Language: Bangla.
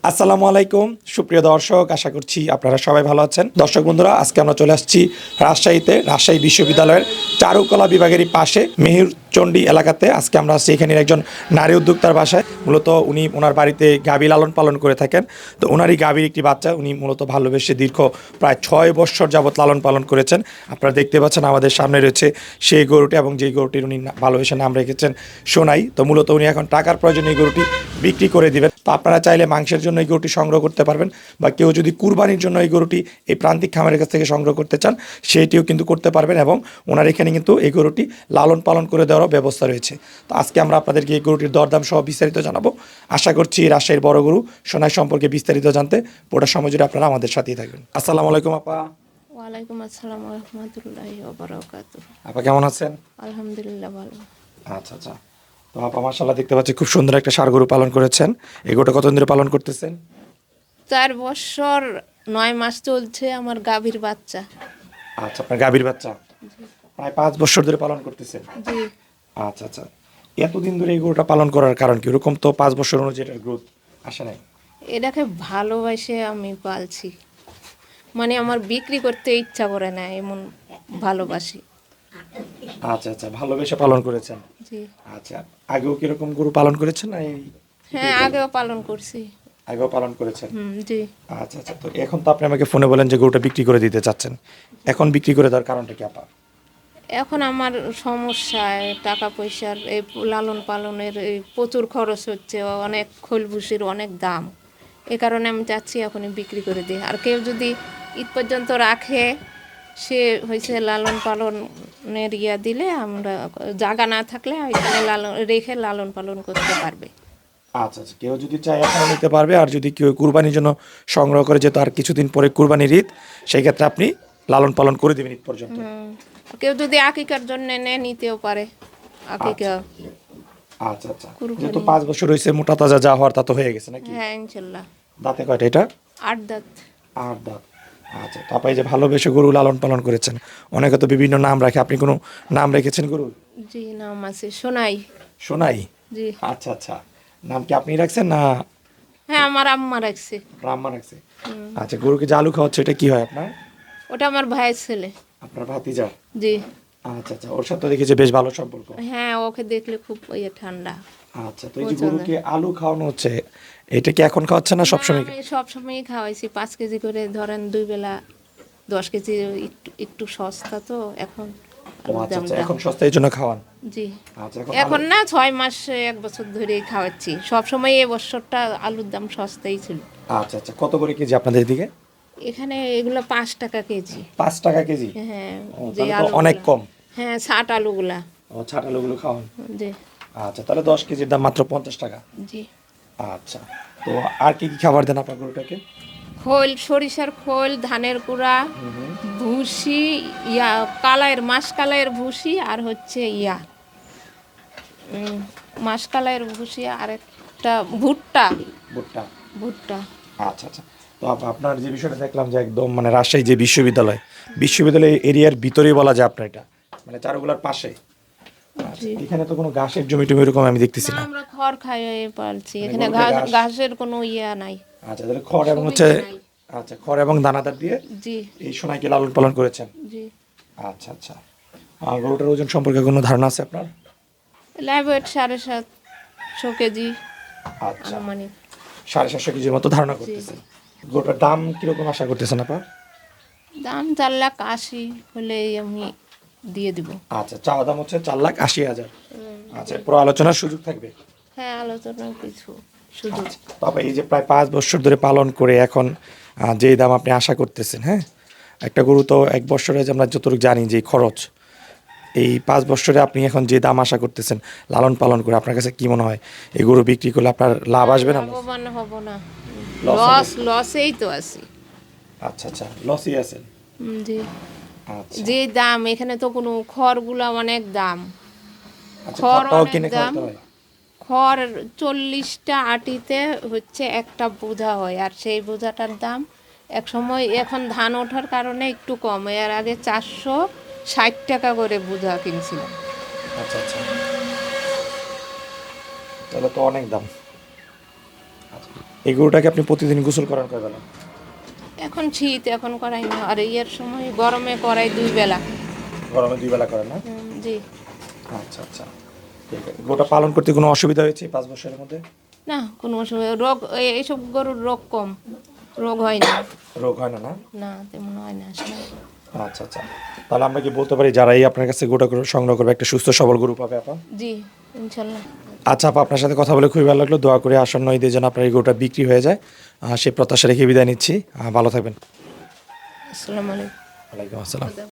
আসসালামু আলাইকুম সুপ্রিয় দর্শক, আশা করছি আপনারা সবাই ভালো আছেন। দর্শক বন্ধুরা, আজকে আমরা চলে আসছি রাজশাহীতে, রাজশাহী বিশ্ববিদ্যালয়ের চারুকলা বিভাগেরই পাশে মেহেরচণ্ডী এলাকাতে। আজকে আমরা আসছি এখানের একজন নারী উদ্যোক্তার বাসায়। মূলত উনি ওনার বাড়িতে গাভী লালন পালন করে থাকেন। তো ওনারই গাভীর একটি বাচ্চা উনি মূলত ভালোবেসে দীর্ঘ প্রায় 6 বছর যাবৎ লালন পালন করেছেন। আপনারা দেখতে পাচ্ছেন আমাদের সামনে রয়েছে সেই গরুটি, এবং যেই গরুটির উনি ভালোবেসে নাম রেখেছেন সোনাই। তো মূলত উনি এখন টাকার প্রয়োজনে এই গরুটি বিক্রি করে দিবেন। তো আপনারা চাইলে মাংসের জন্য এই গরুটি সংগ্রহ করতে পারবেন, বা কেউ যদি কুরবানির জন্য এই গরুটি এই প্রান্তিক খামারের কাছ থেকে সংগ্রহ করতে চান সেইটিও কিন্তু করতে পারবেন, এবং ওনার এখানে কিন্তু এই গরুটি লালন পালন করে দেওয়ারও ব্যবস্থা রয়েছে। তো আজকে আমরা আপনাদেরকে এই গরুটির দরদাম সহ বিস্তারিত জানাবো। আশা করছি রাজশাহীর বড় গরু সোনাই সম্পর্কে বিস্তারিত জানতে পুরো সময় জুড়ে আপনারা আমাদের সাথেই থাকবেন। আসসালামু আলাইকুম আপা। ওয়ালাইকুম আসসালাম ওয়া রাহমাতুল্লাহি ওয়া বারাকাতুহু। আপা কেমন আছেন? আলহামদুলিল্লাহ ভালো। আচ্ছা আচ্ছা। তো আপা মাশাআল্লাহ দেখতে পাচ্ছি খুব সুন্দর একটা ষাঁড় গরু পালন করেছেন। এই গরুটা কতদিন ধরে পালন করতেছেন? 4 বছর 9 মাস চলছে আমার গাভীর বাচ্চা। আচ্ছা, আপনার গাভীর বাচ্চা প্রায় 5 বছর ধরে পালন করতেছেন। জি। আচ্ছা আচ্ছা। এতদিন ধরে এই গরুটা পালন করার কারণ কি? এরকম তো 5 বছর অনুযায়ী এটার গ্রোথ আসে নাই। এটাকে ভালোবাসে আমি পালছি, মানে আমার বিক্রি করতে ইচ্ছা করে না, এমন ভালোবাসি। আচ্ছা আচ্ছা, ভালোবেসে পালন করেছেন। জি। আচ্ছা, আগেও কিরকম গরু পালন করেছেন না এই? হ্যাঁ, আগেও পালন করছি। আগেও পালন করেছেন। জি। আচ্ছা আচ্ছা। তো এখন তো আপনি আমাকে ফোনে বলেন যে গরুটা বিক্রি করে দিতে চাচ্ছেন। এখন বিক্রি করে দেওয়ার কারণটা কি আপা? এখন আমার সমস্যায় টাকা পয়সার, এই লালন পালনের এই প্রচুর খরচ হচ্ছে, অনেক খোলভুষির অনেক দাম। এ কারণে আমি চাচ্ছি এখনই বিক্রি করে দিই। আর কেউ যদি ঈদ পর্যন্ত রাখে, সে হয়েছে লালন পালনের দিলে, আমরা জায়গা না থাকলে এখানে লালন পালন করতে পারবে। আচ্ছা আচ্ছা, কেউ যদি চায় এখনো নিতে পারবে, আর যদি কেউ কুরবানির জন্য সংগ্রহ করে যেত আর কিছুদিন পরে কুরবানির ঈদ, সেই ক্ষেত্রে আপনি লালন পালন করে দেবেন ঈদ পর্যন্ত। কেউ যদি আকিকার জন্য নিতেও পারে আকিকা। আচ্ছা আচ্ছা। যেহেতু 5 বছর হয়েছে, মোটা তাজা যা হওয়ার তা তো হয়ে গেছে নাকি? হ্যাঁ, ইনশাল্লাহ। দাঁতে কয়টা এটা? 8 দাঁত। 8 দাঁত। আচ্ছা, তো আপনি যে ভালোবেসে গরু লালন পালন করেছেন, অনেকে তো বিভিন্ন নাম রাখে, আপনি কোনো নাম রেখেছেন গরুর? জি, নাম আছে সোনাই। সোনাই। জি। আচ্ছা আচ্ছা। নাম কি আপনি রাখছেন না হ্যাঁ, আমার আম্মা রাখছে। রাম্মা রাখছে? আচ্ছা, গরুকে যে আলু খাওয়াচ্ছে এটা কি হয় আপনার? ওটা আমার ভাইয়ের ছেলে। আপনার ভাতিজা? জি। আচ্ছা আচ্ছা, ওর সাথে দেখি যে বেশ ভালো সম্পর্ক। হ্যাঁ, ওকে দেখলে খুব ঠান্ডা। আচ্ছা, তো এই যে গরুকে আলু খাওয়ানো হচ্ছে, এটা কি এখন খাওয়াচ্ছে না সবসময়? আমি সবসময়ই খাওয়াইছি 5 কেজি করে, ধরেন 2 বেলা 10 কেজি। একটু একটু সস্তা তো এখন। ও আচ্ছা আচ্ছা, এখন সস্তা এই জন্য খাওয়ান। জি। আচ্ছা, এখন না, 6 মাস 1 বছর ধরেই খাওয়াচ্ছি। সবসময় এই বছরটা আলুর দাম সস্তাই ছিল। আচ্ছা আচ্ছা, কত করে কেজি আপনাদের এদিকে? এখানে এগুলো 5 টাকা কেজি। 5 টাকা কেজি? হ্যাঁ, ও, যে তাহলে তো আলু অনেক কম। হ্যাঁ, 60 আলুগুলা। ও, ছাট আলুগুলো খাওয়ান। জি। আচ্ছা, তাহলে 10 কেজির দাম মাত্র 50 টাকা। জি। আচ্ছা, তো আর কি কি খাবার দেন আপনার গরুটাকে? খোল, সরিষার খোল, ধানের কুড়া, ভুসি, কালাইয়ের মাসকালাইয়ের ভুসি, আর হচ্ছে মাসকালাইয়ের ভুসি, আর একটা ভুট্টা। ভুট্টা। ভুট্টা। আচ্ছা আচ্ছা। তো আপনার যে বিষয়টা দেখলাম যে একদম মানে রাজশাহী যে বিশ্ববিদ্যালয় এরিয়ার ভিতরেই বলা যায় আপনার এটা, মানে চারুকলার পাশে। আচ্ছা, এখানে তো কোনো ঘাসের জমি টমি এরকম আমি দেখতেছি না, না। আমরা খড় খাই পালছি, মানে এখানে গরুকে ঘাসের কোনো নাই। আচ্ছা, তাহলে খড় এবং হচ্ছে, সুবিধা নাই। আচ্ছা, খড় এবং দানাদার দিয়ে জি। এই সোনাইকে লালন পালন করেছেন। জি। আচ্ছা আচ্ছা। আর গরুটার ওজন সম্পর্কে কোনো ধারণা আছে আপনার? লাইভ ওয়েট 750 কেজি আচ্ছা, আনুমানিক। 750 কেজির মতো ধারণা করতেছেন। গরুটার দাম কিরকম আশা করতেছেন আপা? দাম 4,80,000 হলেই আমি দিয়ে দিব। আচ্ছা, চাওয়া দাম হচ্ছে 4,80,000। আচ্ছা, পুরো আলোচনার সুযোগ থাকবে? হ্যাঁ, আলোচনার কিছু সুযোগ। তবে এই যে প্রায় 5 বছর ধরে পালন করে এখন যেই দাম আপনি আশা করতেছেন, হ্যাঁ, একটা গরু তো 1 বছরে যে আমরা যতটুকু জানি যে খরচ, এই 5 বছরে আপনি এখন যে দাম আশা করতেছেন লালন পালন করে, আপনার কাছে কি মনে হয় এই গরু বিক্রি করলে আপনার লাভ আসবে না? লাভবান হব না, লস লসেই তো আছি। আচ্ছা আচ্ছা, লসই আছেন। জি। আচ্ছা যে দাম এখানে, তো কোনো খড়গুলা অনেক দাম। আচ্ছা, খড় খড়টাও অনেক কিনে দাম। খাওয়াতে হয়? খড় 40টা আটিতে হচ্ছে একটা বোঝা হয়, আর সেই বোঝাটার দাম এক সময়, এখন ধান ওঠার কারণে একটু কম, এর আগে 460 টাকা করে বোঝা কিনছিলাম। আচ্ছা আচ্ছা, তাহলে তো অনেক দাম। আচ্ছা, এই গরুটাকে আপনি প্রতিদিন গোসল করান কয় বেলা? এখন শীত, এখন করাই না, আর এর সময় গরমে করাই 2 বেলা। গরমে 2 বেলা করেন না? জি। আচ্ছা আচ্ছা, ঠিক আছে। গরুটা পালন করতে কোনো অসুবিধা হয়েছে 5 বছরের মধ্যে? না, কোনো অসুবিধা, রোগ এইসব গরুর রোগ কম, রোগ হয় না। রোগ হয় না? না, না, তেমন হয় না আসলে। আচ্ছা আচ্ছা, তাহলে আমরা কি বলতে পারি যারা এই আপনার কাছে গরুটা সংগ্রহ করবে একটা সুস্থ সবল গরু পাবে আপা? জি, ইনশাল্লাহ। আচ্ছা আপা, আপনার সাথে কথা বলে খুবই ভালো লাগলো। দোয়া করে আসন্ন ঈদের জন্য আপনার এই গরুটা বিক্রি হয়ে যায়, সেই প্রত্যাশা রেখে বিদায় নিচ্ছি। ভালো থাকবেন। আসসালামু আলাইকুম। ওয়ালাইকুম আসসালাম।